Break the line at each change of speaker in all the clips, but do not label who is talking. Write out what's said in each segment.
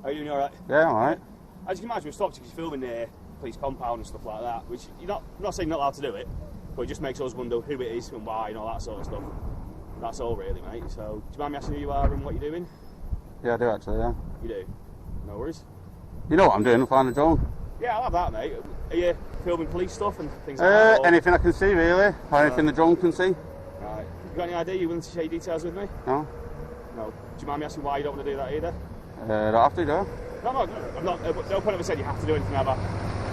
Are you doing alright?
Yeah, alright.
As you can imagine, we've stopped because you're filming near police compound and stuff like that, which I'm not saying you're not allowed to do it, but it just makes us wonder who it is and why and all that sort of stuff. That's all really, mate. So, do you mind me asking who you are and what you're doing?
Yeah, I do actually, yeah.
You do? No worries.
You know what I'm doing, I'm flying a drone.
Yeah, I'll have that, mate. Are you filming police stuff and things like that? Or?
Anything I can see, really. Or anything the drone can see.
Right. You got any idea? You willing to share your details with me?
No.
No. Do you mind me asking why you don't want to do that either?
Don't have to, do I?
No, I'm not. No point ever said you have to do anything ever.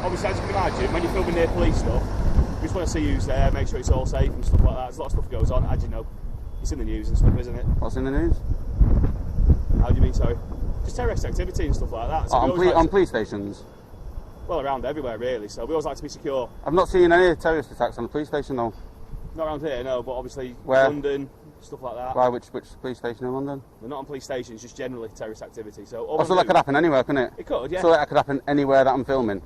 Obviously, as you can imagine, when you're filming near police stuff, you just want to see who's there, make sure it's all safe and stuff like that. There's a lot of stuff goes on, as you know. It's in the news and stuff, isn't it?
What's in the news?
How do you mean, sorry? Just terrorist activity and stuff like that. So
on police stations?
Well, around everywhere, really. So we always like to be secure.
I've not seen any terrorist attacks on the police station, though.
Not around here, no, but obviously
Where?
London, stuff like that.
Why? Which police station in London?
They're not on police stations, just generally terrorist activity. So
that could happen anywhere, couldn't it?
It could, yeah.
So that could happen anywhere that I'm filming?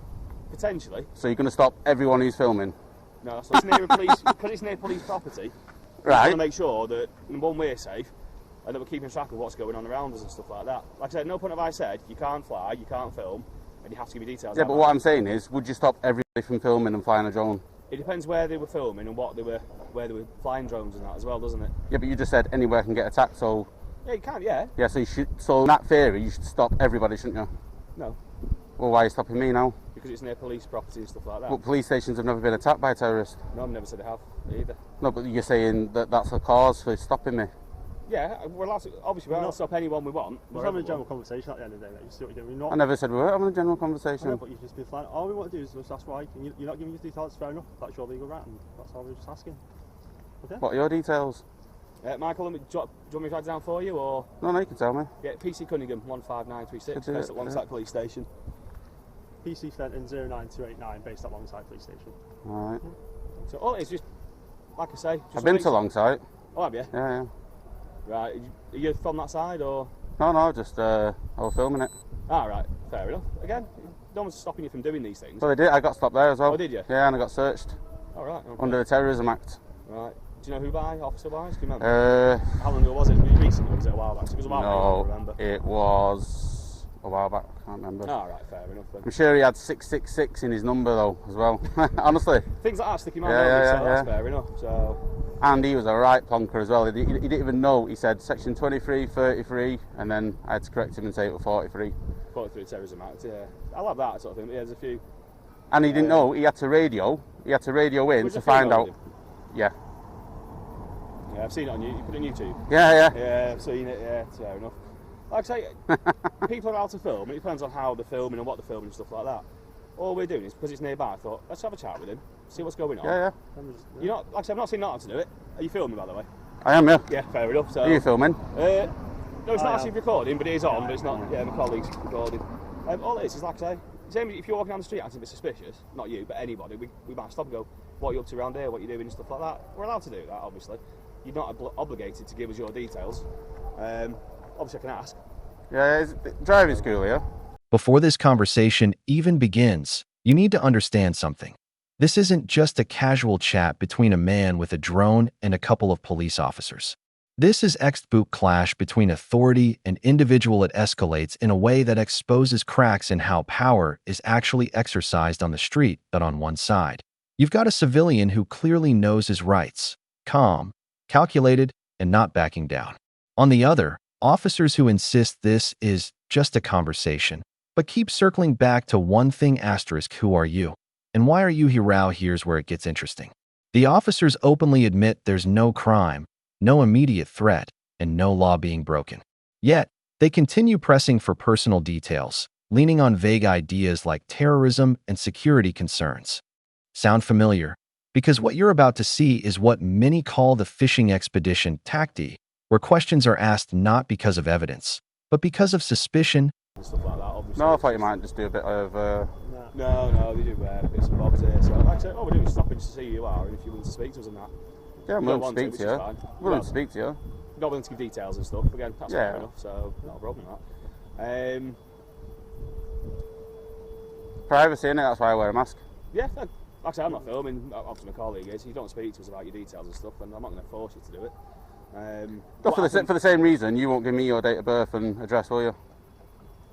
Potentially.
So you're going to stop everyone who's filming?
No, that's not. It's near a police, because it's near police property.
Right.
We want to make sure that, number one, we're safe, and that we're keeping track of what's going on around us and stuff like that. Like I said, no point have I said, you can't fly, you can't film, and you have to give me details.
Yeah, but what I'm saying is, would you stop everybody from filming and flying a drone?
It depends where they were filming and where they were flying drones and that as well, doesn't it?
Yeah, but you just said anywhere can get attacked, so...
Yeah, you can, yeah.
Yeah, so so in that theory, you should stop everybody, shouldn't you?
No.
Well, why are you stopping me now?
Because it's near police property and stuff like that.
But police stations have never been attacked by terrorists.
No, I've never said they have, either.
No, but you're saying that that's a cause for stopping me.
Yeah, we're allowed to, obviously we're allowed to stop anyone we want.
We're having a general conversation at the end of the day, mate. You see what you're doing.
I never said we were having a general conversation.
I know, but you've just been flying. All we want to do is just ask why. You're not giving us details, fair enough. That's your legal right, and that's all we're just asking. Okay?
What are your details?
Michael, do you want me to write it down for you, or...?
No, you can tell me.
Yeah, PC Cunningham, 15936, based at Longside Police Station.
PC Fenton 09289, based at Longside Police Station.
Alright.
So all it is just, like I say...
I've been to Longside.
Oh, have you?
Yeah.
Right, are you from that side, or...?
No, just, I was filming it.
Ah, right, fair enough. Again, no one's stopping you from doing these things.
Well, I did, I got stopped there as well.
Oh, did you?
Yeah, and I got searched.
Oh, right. Okay.
Under the Terrorism Act.
Right. Do you know who by, officer-wise? Do you remember? How long ago was it? Was it recent, or was it a while back? It was a while back, I don't remember.
It was a while back, I can't remember.
Oh, right, fair enough then.
I'm sure he had 666 in his number, though, as well. Honestly.
Things like that stick in my mind, so that's fair enough. So...
And he was a right plonker as well. He didn't even know. He said section 23, 33, and then I had to correct him and say it was 43.
43 Terrorism Act, yeah. I'll have that sort of thing, but yeah, there's a few.
And he didn't know. He had to radio. He had to radio in to find out. Yeah.
Yeah, I've seen it on YouTube. You put it on YouTube?
Yeah.
Yeah, I've seen it, yeah, it's fair enough. Like I say, people are allowed to film, it depends on how they're filming and what they're filming and stuff like that. All we're doing is, because it's nearby, I thought, let's have a chat with him, see what's going on.
Yeah.
You're not, like I said, I've not seen not to do it. Are you filming, by the way?
I am, yeah.
Yeah, fair enough. So,
are you filming?
No, it's not actually recording, but it is on, but it's not, yeah, my colleague's recording. All it is like I say, same if you're walking down the street acting a bit suspicious, not you, but anybody, we might stop and go, what are you up to around here, what are you doing and stuff like that. We're allowed to do that, obviously. You're not obligated to give us your details. Obviously I can ask.
Yeah, is it driving school here?
Before this conversation even begins, you need to understand something. This isn't just a casual chat between a man with a drone and a couple of police officers. This is ex-boot clash between authority and individual. It escalates in a way that exposes cracks in how power is actually exercised on the street. But on one side, you've got a civilian who clearly knows his rights, calm, calculated, and not backing down. On the other, officers who insist this is just a conversation, but keep circling back to one thing asterisk, who are you? And why are you here? Here's where it gets interesting. The officers openly admit there's no crime, no immediate threat, and no law being broken. Yet, they continue pressing for personal details, leaning on vague ideas like terrorism and security concerns. Sound familiar? Because what you're about to see is what many call the fishing expedition tactic, where questions are asked not because of evidence, but because of suspicion.
Stuff like that, obviously.
No, I thought you might just do a bit of...
No, they do bits and bobs here. So, like I said, all we're doing is stopping to see who you are and if you're willing to speak to us and that.
Yeah, I'm willing to speak to you. Willing to speak to you.
Not willing to give details and stuff. Again, that's fair enough, so not a problem with that.
Privacy, innit? That's why I wear a mask.
Yeah, like I said, I'm not filming. Obviously, my colleague is. If you don't speak to us about your details and stuff, then I'm not going to force you to do it.
For the same reason, you won't give me your date of birth and address, will you?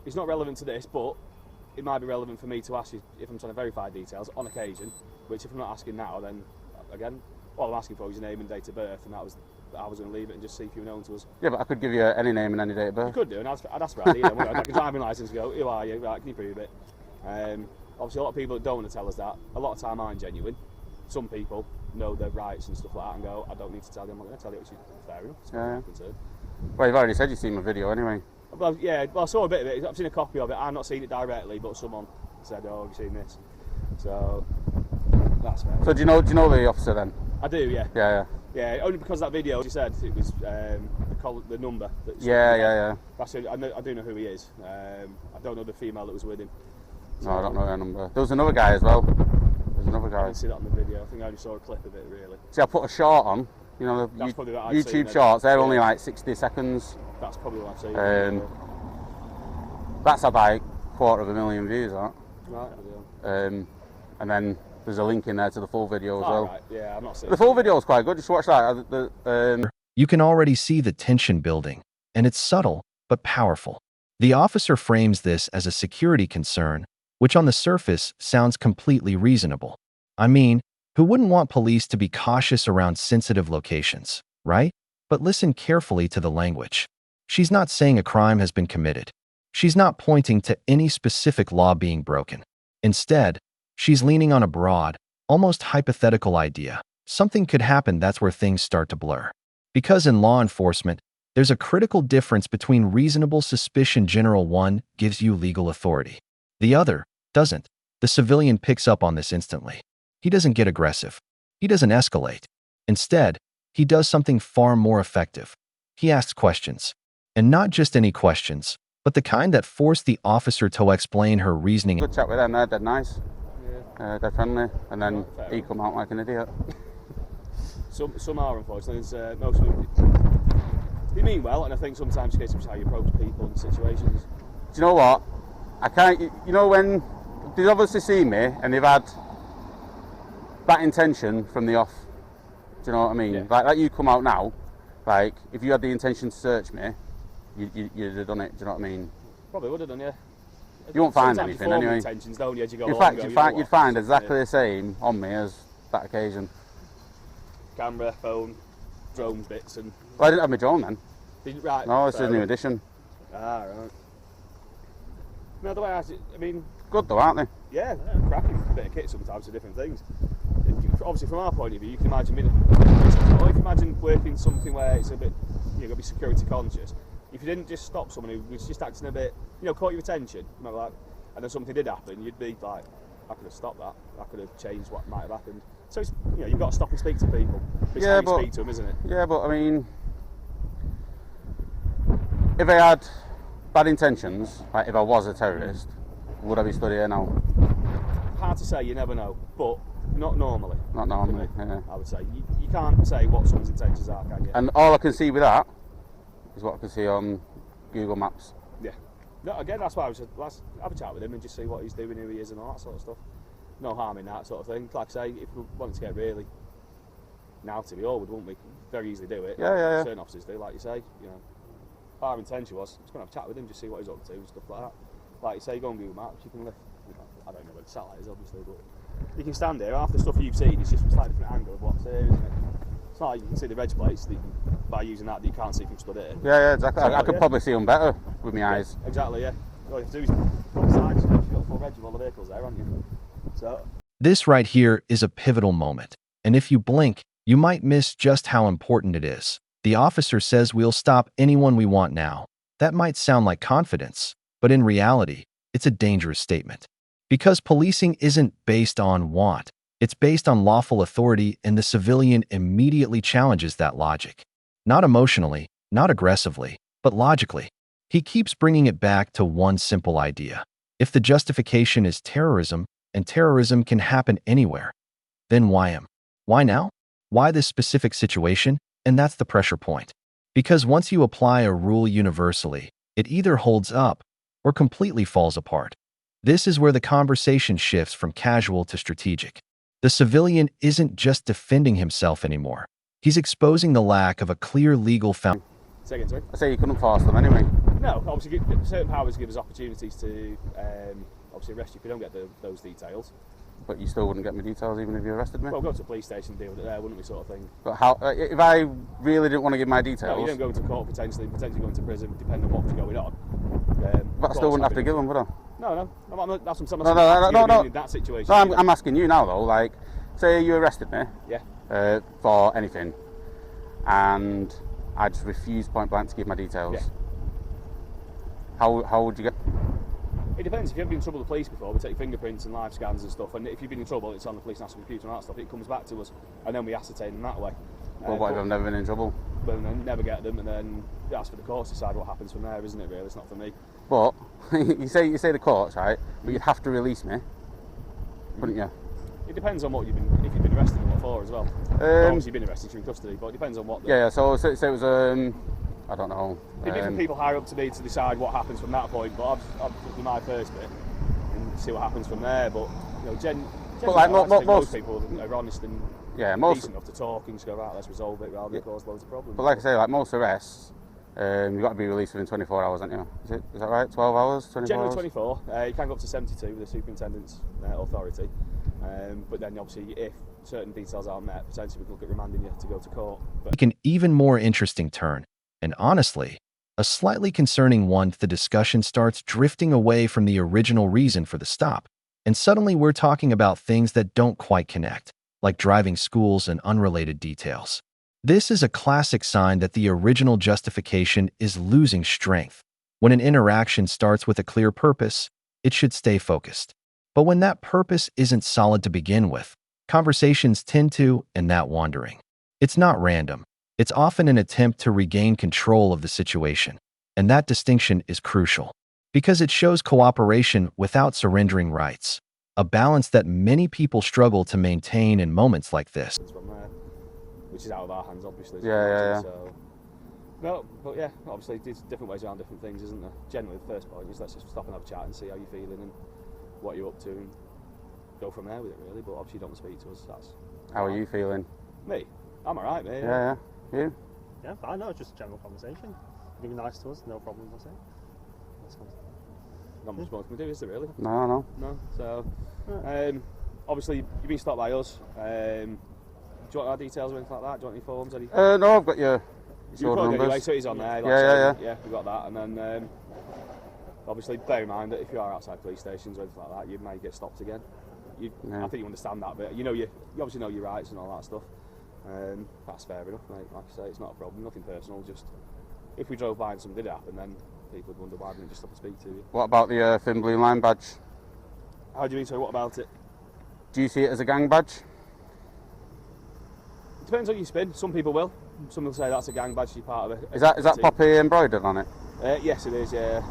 it's not relevant to this, but it might be relevant for me to ask you if I'm trying to verify details on occasion, which if I'm not asking now, then again, all I'm asking for is your name and date of birth, and I was going to leave it and just see if you were known to us.
Yeah, but I could give you any name and any date of birth.
You could do, and I'd ask for ID, then, like a driving licence, and go, who are you? Right, can you prove it? Obviously, a lot of people that don't want to tell us that, a lot of time aren't genuine. Some people know their rights and stuff like that and go, I don't need to tell you, I'm not going to tell you, which is fair enough.
Yeah. Well, you've already said you've seen my video anyway.
Well, yeah, well, I saw a bit of it. I've seen a copy of it. I've not seen it directly, but someone said, "Oh, have you seen this?" So that's fair.
So do you know the officer then?
I do, yeah.
Yeah.
Yeah, only because that video, as you said, it was the number.
Yeah.
That's it. I do know who he is. I don't know the female that was with him. So,
No, I don't know her number. There was another guy as well. There's another
I
guy.
didn't see that on the video. I think I only saw a clip of it, really.
See, I put a short on. You know, the
That's probably what I've seen,
YouTube shorts. They're
yeah.
only like 60 seconds.
That's probably what I've seen.
That's had like 250,000 views, that.
Right, yeah.
And then there's a link in there to the full video as well.
Right. Yeah, I'm not seeing
The full video is quite good. Just watch that.
You can already see the tension building, and it's subtle but powerful. The officer frames this as a security concern, which on the surface sounds completely reasonable. I mean, who wouldn't want police to be cautious around sensitive locations, right? But listen carefully to the language. She's not saying a crime has been committed. She's not pointing to any specific law being broken. Instead, she's leaning on a broad, almost hypothetical idea. Something could happen, that's where things start to blur. Because in law enforcement, there's a critical difference between reasonable suspicion. General one gives you legal authority. The other doesn't. The civilian picks up on this instantly. He doesn't get aggressive. He doesn't escalate. Instead, he does something far more effective. He asks questions. And not just any questions, but the kind that force the officer to explain her reasoning.
Good chat with them, they're nice.
Yeah.
They're friendly. And then
Fair
he come out like an idiot.
Some are, unfortunately. Most of them, they mean well, and I think sometimes it's how you approach people and situations.
Do you know what? I can't, you know, when they've obviously seen me and they've had that intention from the off. Do you know what I mean?
Yeah.
Like you come out now, like if you had the intention to search me, you'd have done it. Do you know what I mean?
Probably would have done, yeah.
You won't find
Sometimes
anything
you form
anyway.
intentions, don't you, as you go
In
along,
fact,
go,
you'd
you know
find,
what,
you'd find
this is
exactly
it.
the same on me as that occasion.
Camera, phone, drone bits, and
Well, I didn't have my drone then.
right.
No, this is
fair
a new
enough.
edition.
Ah, right. No, the way I mean,
Good though, aren't they?
yeah, cracking bit of kit sometimes for different things. Obviously, from our point of view, you can imagine or if you imagine working something where it's a bit, you've got to be security conscious. If you didn't just stop someone who was just acting a bit, caught your attention, like, and then something did happen, you'd be like, I could have stopped that. I could have changed what might have happened. So it's, you've got to stop and speak to people. It's how you speak to them, isn't it?
Yeah, but I mean, if I had bad intentions, like if I was a terrorist, would I be stood here now?
Hard to say, you never know, but not normally.
Not normally, yeah.
I would say. You can't say what someone's intentions are, can you?
And all I can see with that is what I can see on Google Maps.
Yeah. No, again, that's why I was let's have a chat with him and just see what he's doing, who he is, and all that sort of stuff. No harm in that sort of thing. Like I say, if we wanted to get really naughty, we all would, wouldn't we? Very easily do it.
Yeah.
Certain officers do, like you say. Our intention was just going to have a chat with him, just see what he's up to and stuff like that. Like you say, go on Google Maps, you can lift. I don't know where the satellite is, obviously, but you can stand there. Half the stuff you've seen is just from a slightly different angle of what's here, isn't it? It's not like you can see the reg plates that by using that you can't see from stood here.
Yeah, exactly.
So,
I could probably see them better with my eyes.
Exactly, yeah. All you have to do is put the sides, you've got a full reg of all the vehicles there, haven't you? So.
This right here is a pivotal moment, and if you blink, you might miss just how important it is. The officer says we'll stop anyone we want now. That might sound like confidence, but in reality, it's a dangerous statement. Because policing isn't based on want, it's based on lawful authority, and the civilian immediately challenges that logic. Not emotionally, not aggressively, but logically. He keeps bringing it back to one simple idea. If the justification is terrorism, and terrorism can happen anywhere, then why him? Why now? Why this specific situation? And that's the pressure point. Because once you apply a rule universally, it either holds up or completely falls apart. This is where the conversation shifts from casual to strategic. The civilian isn't just defending himself anymore. He's exposing the lack of a clear legal foundation.
Say again, sorry?
I say you couldn't force them anyway.
No, obviously certain powers give us opportunities to obviously arrest you if we don't get those details.
But you still wouldn't get my details even if you arrested me?
Well, go to the police station and deal with it there, wouldn't we, sort of thing.
But how, if I really didn't want to give my details...
No, you don't go into court potentially going to prison, depending on what was going on.
But I still wouldn't have to give them, would I?
No, that's what I'm
saying. No.
In that situation.
No, I'm asking you now though, like, say you arrested me.
Yeah.
For anything, and I just refused point blank to give my details.
Yeah.
How would you get?
It depends. If you've been in trouble with the police before, we take fingerprints and live scans and stuff, and if you've been in trouble, it's on the police national computer and all that stuff, it comes back to us, and then we ascertain them that way.
Well, what if I've never been in trouble?
Well, then never get them, and then that's for the courts to decide what happens from there, isn't it, really? It's not for me.
But, you say the courts, right, but you'd have to release me, wouldn't you?
It depends on what if you've been arrested and what for as well. Obviously you've been arrested, you're in custody, but it depends on what.
Yeah, so say it was, I don't know.
Different people higher up to me to decide what happens from that point, but I've do my first bit and see what happens from there. But you know,
but like
most people are honest and decent enough to talk and just go, right, let's resolve it rather than cause loads of problems.
But like I say, like most arrests, you've got to be released within 24 hours, haven't you? Is that right? 12 hours? 24
Generally
hours?
24. You can go up to 72 with the superintendent's authority. But then obviously if certain details aren't met, potentially we can look at remanding you to go to court. But
Take an even more interesting turn, and honestly, a slightly concerning one if the discussion starts drifting away from the original reason for the stop, and suddenly we're talking about things that don't quite connect, like driving schools and unrelated details. This is a classic sign that the original justification is losing strength. When an interaction starts with a clear purpose, it should stay focused. But when that purpose isn't solid to begin with, conversations tend to end that wandering. It's not random. It's often an attempt to regain control of the situation. And that distinction is crucial, because it shows cooperation without surrendering rights, a balance that many people struggle to maintain in moments like this.
from there, which is out of our hands, obviously.
Yeah.
So, no, but yeah, obviously there's different ways around different things, isn't there? Generally, the first point is let's just stop and have a chat and see how you're feeling and what you're up to and go from there with it, really. But obviously you don't want to speak to us. That's
How are you feeling?
me. I'm alright, mate.
Yeah. You?
Yeah, fine, no, just general conversation. Being nice to us, no problems, I say. That's fine.
Not much more can we do, is there, really?
No.
No. So, obviously you've been stopped by us. Do you want our details or anything like that? Do you want any forms?
No, I've got your
You've got
numbers.
anyway, so he's on there. Yeah, we've got that. And then, obviously, bear in mind that if you are outside police stations or anything like that, you may get stopped again. I think you understand that, but you obviously know your rights and all that stuff. That's fair enough, mate. Like I say, it's not a problem, nothing personal. Just if we drove by and something did happen, then people would wonder why didn't they just stop and speak to you.
What about the thin blue line badge?
How do you mean? So what about it?
Do you see it as a gang badge?
It depends on your spin. Some people will. Some will say that's a gang badge. You're part of it.
Is that poppy embroidered on it?
Yes, it is. Yeah.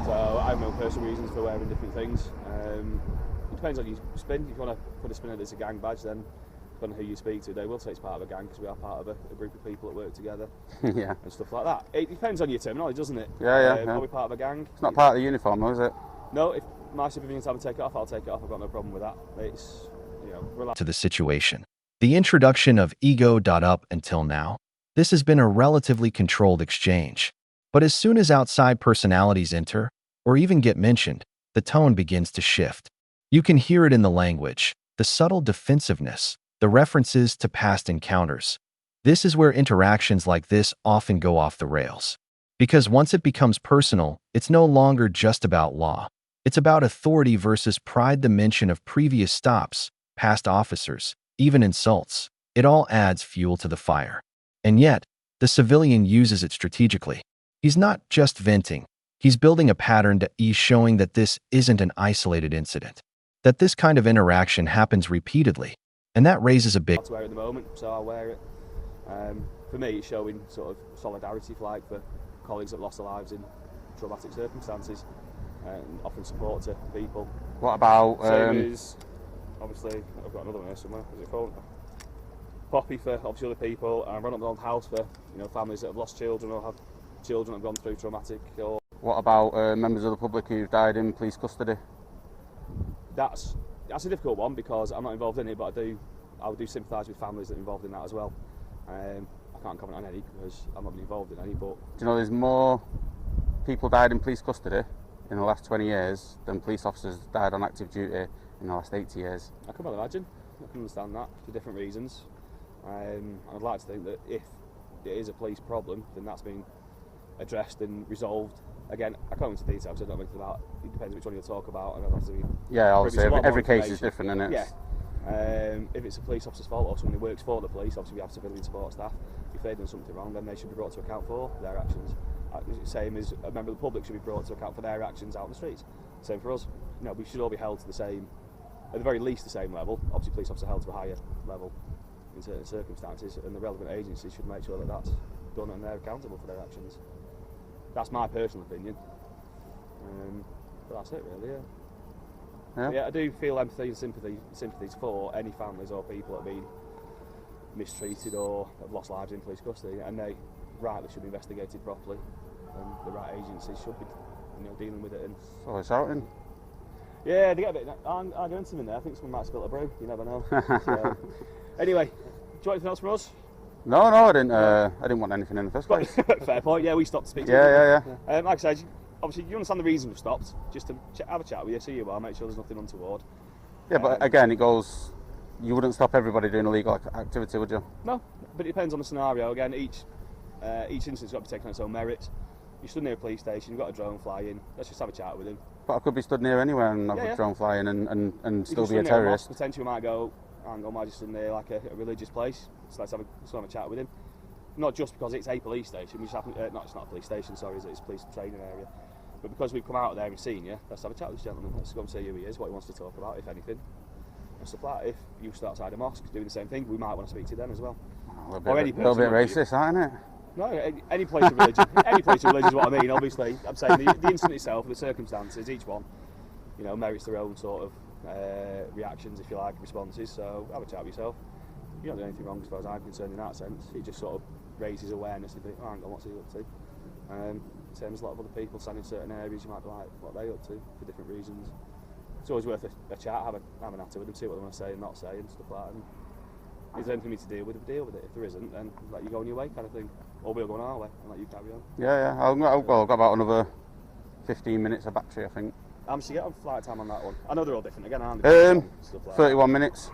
So I have my own personal reasons for wearing different things. It depends on your spin. If you want to put a spin that it's a gang badge, then depending on who you speak to, they will say it's part of a gang because we are part of a group of people that work together.
Yeah.
And stuff like that. It depends on your terminology, doesn't it?
Yeah.
Are we part of a gang?
It's not part of the uniform, though, is it?
No. If my supervision time to take it off, I'll take it off. I've got no problem with that. It's relax.
To the situation. The introduction of ego. Up until now, this has been a relatively controlled exchange. But as soon as outside personalities enter, or even get mentioned, the tone begins to shift. You can hear it in the language, the subtle defensiveness, the references to past encounters. This is where interactions like this often go off the rails. Because once it becomes personal, it's no longer just about law. It's about authority versus pride. The mention of previous stops, past officers, even insults. It all adds fuel to the fire. And yet, the civilian uses it strategically. He's not just venting. He's building a pattern that he's showing that this isn't an isolated incident, that this kind of interaction happens repeatedly. And that raises a big...
To wear it at the moment, so I'll wear it. For me, it's showing sort of solidarity for colleagues that lost their lives in traumatic circumstances and offering support to people.
What about...
Same as, obviously, I've got another one here somewhere. Is it called? Poppy for obviously other people, and Run Up the Old House for families that have lost children or have children that have gone through traumatic. Or
what about members of the public who've died in police custody?
That's a difficult one because I'm not involved in it, but I would do sympathise with families that are involved in that as well. I can't comment on any because I'm not been involved in any. But
do you know there's more people died in police custody in the last 20 years than police officers died on active duty in the last 80 years.
I can well imagine. I can understand that for different reasons. I'd like to think that if it is a police problem, then that's been addressed and resolved. Again, I can't go into details, so I don't know anything about it. It depends which one you'll talk about, and I'll have to be.
Yeah, obviously,
Maybe it's a lot
every
more
case is different, isn't it?
Yeah. If it's a police officer's fault or someone who works for the police, obviously we have civilian support staff. If they've done something wrong, then they should be brought to account for their actions. Same as a member of the public should be brought to account for their actions out on the streets. Same for us. You know, we should all be held to the same, at the very least the same level. Obviously, police officers are held to a higher level in certain circumstances, and the relevant agencies should make sure that that's done and they're accountable for their actions. That's my personal opinion. But that's it, really. Yeah, I do feel empathy and sympathies for any families or people that have been mistreated or have lost lives in police custody, and they rightly should be investigated properly, and the right agencies should be, dealing with it. And
so it's shouting.
Yeah, they get a bit argumentative in there. I think someone might have spilled a brew. You never know. So, anyway, do you want anything else from us?
No, I didn't want anything in the first place.
Fair point. Yeah, we stopped to speak to
you.
Yeah. Like I said, obviously you understand the reason we've stopped, just to have a chat with you, see you are, make sure there's nothing untoward.
Yeah, but again, it goes. You wouldn't stop everybody doing illegal activity, would you?
No, but it depends on the scenario. Again, each incident's got to be taken on its own merits. You stood near a police station, you've got a drone flying. Let's just have a chat with him.
But I could be stood near anywhere and have a drone flying and still be a terrorist.
Potentially, we might go, hang on, might just stood near like a religious place. So let's have a chat with him. Not just because it's a police station. We just happen. No, it's not a police station. Sorry, it's a police training area. But because we've come out there and seen you, let's have a chat with this gentleman. Let's go and see who he is, what he wants to talk about, if anything. And stuff like that. If you stood outside a mosque doing the same thing, we might want to speak to you then as well.
A little bit racist, aren't it?
No, any place of religion. Any place of religion is what I mean. Obviously, I'm saying the incident itself, the circumstances, each one, merits their own sort of reactions, if you like, responses. So have a chat with yourself. You don't do anything wrong as far as I'm concerned in that sense. It just sort of raises awareness and think, oh, hang on, what's he up to? Same as a lot of other people stand in certain areas, you might be like, what are they up to for different reasons. It's always worth a chat, have an natter with them, see what they want to say and not say and stuff like that. And is there anything we need to deal with? Deal with it. If there isn't, then let you go on your way, kind of thing. Or we'll go on our way and let you carry on.
Yeah. I've got about another 15 minutes of battery, I think.
How much do you get on flight time on that one? I know they're all different again, aren't they?
31 minutes.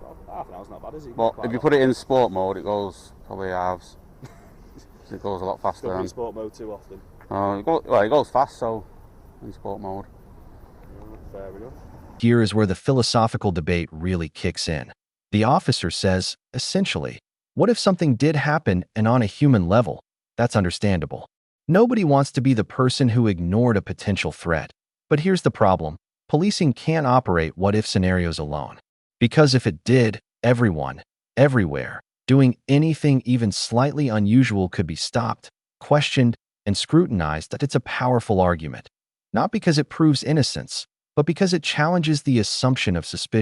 Well, half an hour's not bad, is it?
But if you put it in sport mode, it goes probably halves. So it goes a lot faster.
Don't be in sport mode too often.
It goes fast, so in sport mode.
Fair enough.
Here is where the philosophical debate really kicks in. The officer says, essentially, what if something did happen and on a human level? That's understandable. Nobody wants to be the person who ignored a potential threat. But here's the problem. Policing can't operate what-if scenarios alone. Because if it did, everyone, everywhere, doing anything even slightly unusual could be stopped, questioned, and scrutinized. That it's a powerful argument. Not because it proves innocence, but because it challenges the assumption of suspicion.